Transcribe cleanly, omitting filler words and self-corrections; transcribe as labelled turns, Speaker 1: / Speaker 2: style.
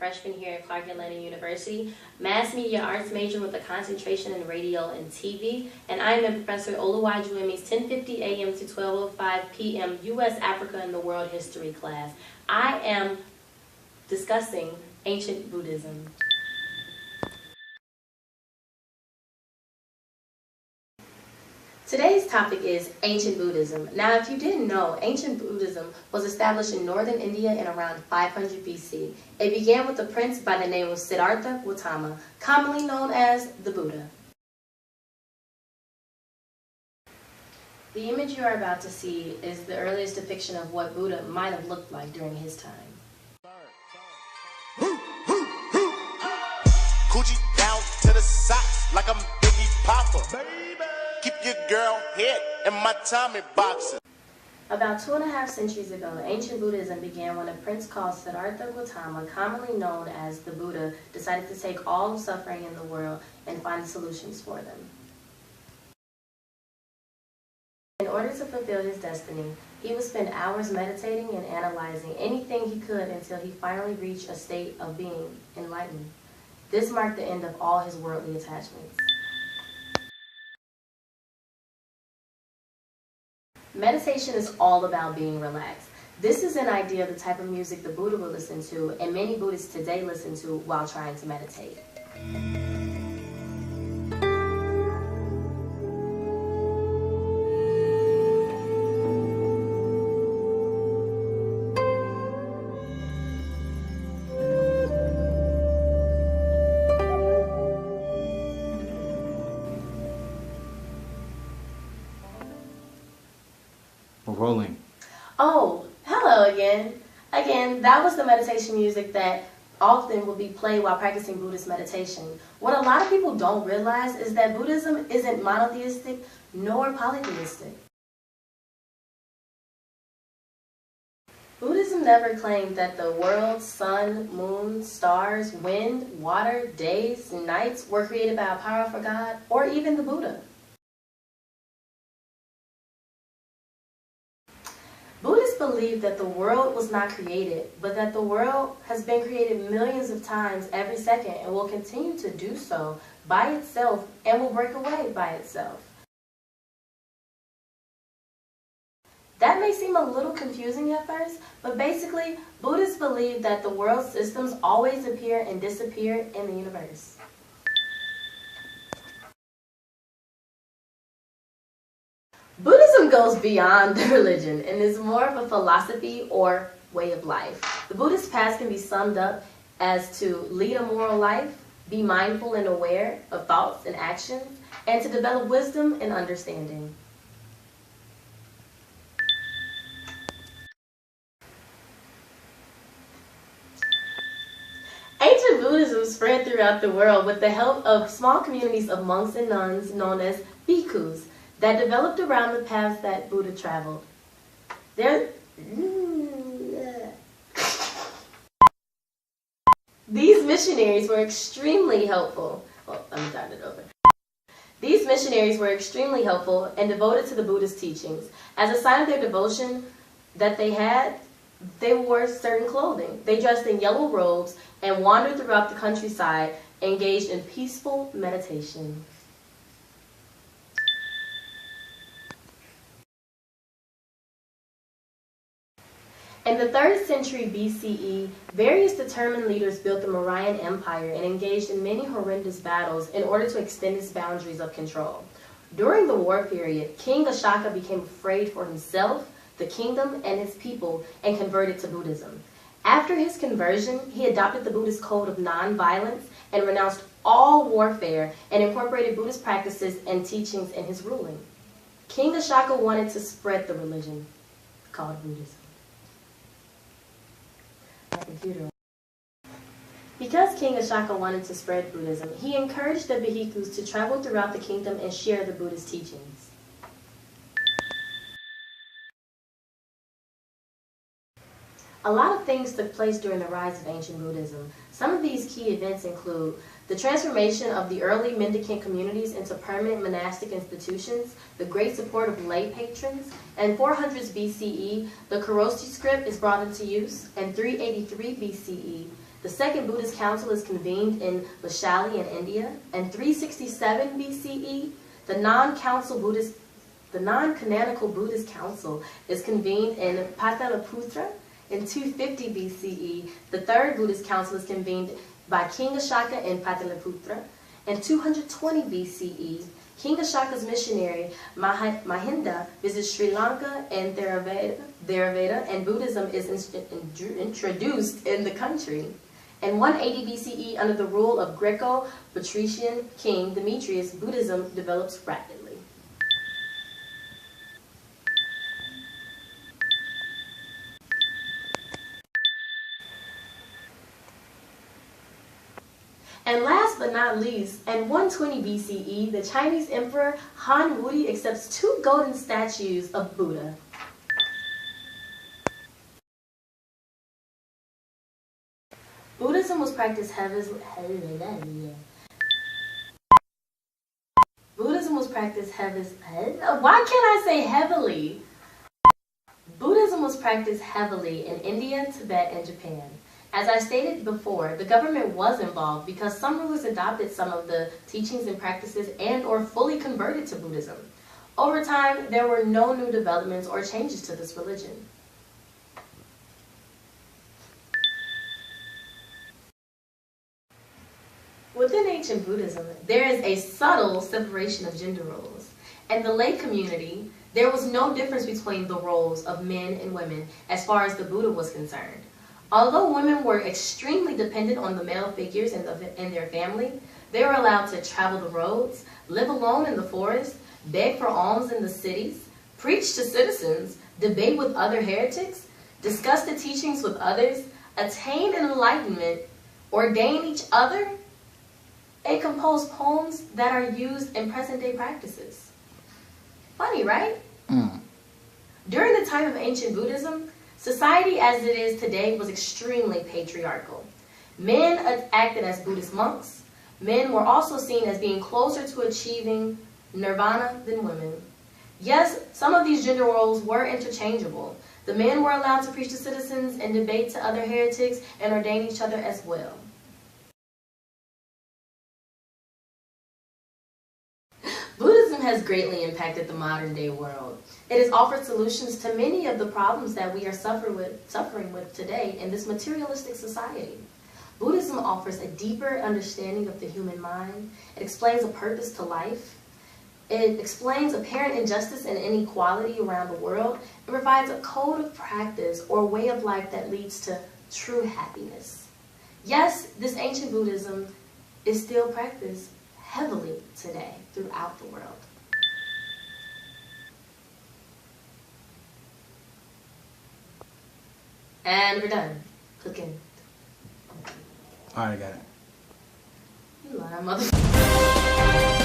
Speaker 1: freshman here at Clark Atlanta University, mass media arts major with a concentration in radio and TV, and I am in Professor Oluwajuemi's 10:50 a.m. to 12:05 p.m. U.S., Africa, and the World History class. I am discussing ancient Buddhism. Today's topic is ancient Buddhism. Now, if you didn't know, ancient Buddhism was established in northern India in around 500 BC. It began with a prince by the name of Siddhartha Gautama, commonly known as the Buddha. The image you are about to see is the earliest depiction of what Buddha might have looked like during his time.
Speaker 2: Coochie down to the socks like I'm Biggie Papa. Baby. Keep your girl head in my Tommy boxer.
Speaker 1: About 2.5 centuries ago, ancient Buddhism began when a prince called Siddhartha Gautama, commonly known as the Buddha, decided to take all the suffering in the world and find solutions for them. In order to fulfill his destiny, he would spend hours meditating and analyzing anything he could until he finally reached a state of being enlightened. This marked the end of all his worldly attachments. Meditation is all about being relaxed. This is an idea of the type of music the Buddha would listen to, and many Buddhists today listen to while trying to meditate.
Speaker 3: Rolling.
Speaker 1: Oh, hello again. Again, that was the meditation music that often would be played while practicing Buddhist meditation. What a lot of people don't realize is that Buddhism isn't monotheistic nor polytheistic. Buddhism never claimed that the world, sun, moon, stars, wind, water, days, and nights were created by a powerful God or even the Buddha. Buddhists believe that the world was not created, but that the world has been created millions of times every second and will continue to do so by itself and will break away by itself. That may seem a little confusing at first, but basically, Buddhists believe that the world systems always appear and disappear in the universe. Buddhism goes beyond the religion and is more of a philosophy or way of life. The Buddhist path can be summed up as to lead a moral life, be mindful and aware of thoughts and actions, and to develop wisdom and understanding. Ancient Buddhism spread throughout the world with the help of small communities of monks and nuns known as bhikkhus that developed around the paths that Buddha traveled. These missionaries were extremely helpful. These missionaries were extremely helpful and devoted to the Buddhist teachings. As a sign of their devotion that they wore certain clothing. They dressed in yellow robes and wandered throughout the countryside, engaged in peaceful meditation. In the 3rd century BCE, various determined leaders built the Mauryan Empire and engaged in many horrendous battles in order to extend its boundaries of control. During the war period, King Ashoka became afraid for himself, the kingdom, and his people, and converted to Buddhism. After his conversion, he adopted the Buddhist code of non-violence and renounced all warfare and incorporated Buddhist practices and teachings in his ruling. King Ashoka wanted to spread the religion called Buddhism. Because King Ashoka wanted to spread Buddhism, he encouraged the bhikkhus to travel throughout the kingdom and share the Buddhist teachings. A lot of things took place during the rise of ancient Buddhism. Some of these key events include the transformation of the early mendicant communities into permanent monastic institutions, the great support of lay patrons, and 400s BCE, the Korosti script is brought into use, and 383 BCE, The Second Buddhist Council is convened in Vaishali in India. In 367 BCE, the non-canonical Buddhist Council is convened in Pataliputra. In 250 BCE, the Third Buddhist Council is convened by King Ashaka in Pataliputra. In 220 BCE, King Ashaka's missionary Mahinda visits Sri Lanka and Theravada, and Buddhism is introduced in the country. In 180 BCE, under the rule of Greco-Patrician King Demetrius, Buddhism develops rapidly. And last but not least, in 120 BCE, the Chinese Emperor Han Wudi accepts 2 golden statues of Buddha. Buddhism was practiced heavily. Why can't I say heavily? Buddhism was practiced heavily in India, Tibet, and Japan. As I stated before, the government was involved because some rulers adopted some of the teachings and practices and/or fully converted to Buddhism. Over time, there were no new developments or changes to this religion. Within ancient Buddhism, there is a subtle separation of gender roles. In the lay community, there was no difference between the roles of men and women as far as the Buddha was concerned. Although women were extremely dependent on the male figures in their family, they were allowed to travel the roads, live alone in the forest, beg for alms in the cities, preach to citizens, debate with other heretics, discuss the teachings with others, attain enlightenment, ordain each other, and compose poems that are used in present-day practices. Funny, right? During the time of ancient Buddhism, society as it is today was extremely patriarchal. Men acted as Buddhist monks. Men were also seen as being closer to achieving nirvana than women. Yes, some of these gender roles were interchangeable. The men were allowed to preach to citizens and debate to other heretics and ordain each other as well. Buddhism has greatly impacted the modern day world. It has offered solutions to many of the problems that we are suffering with today in this materialistic society. Buddhism offers a deeper understanding of the human mind. It explains a purpose to life. It explains apparent injustice and inequality around the world and provides a code of practice or way of life that leads to true happiness. Yes, this ancient Buddhism is still practiced heavily today throughout the world. And we're done cooking.
Speaker 3: Alright, I got it.
Speaker 1: You lying motherfucker.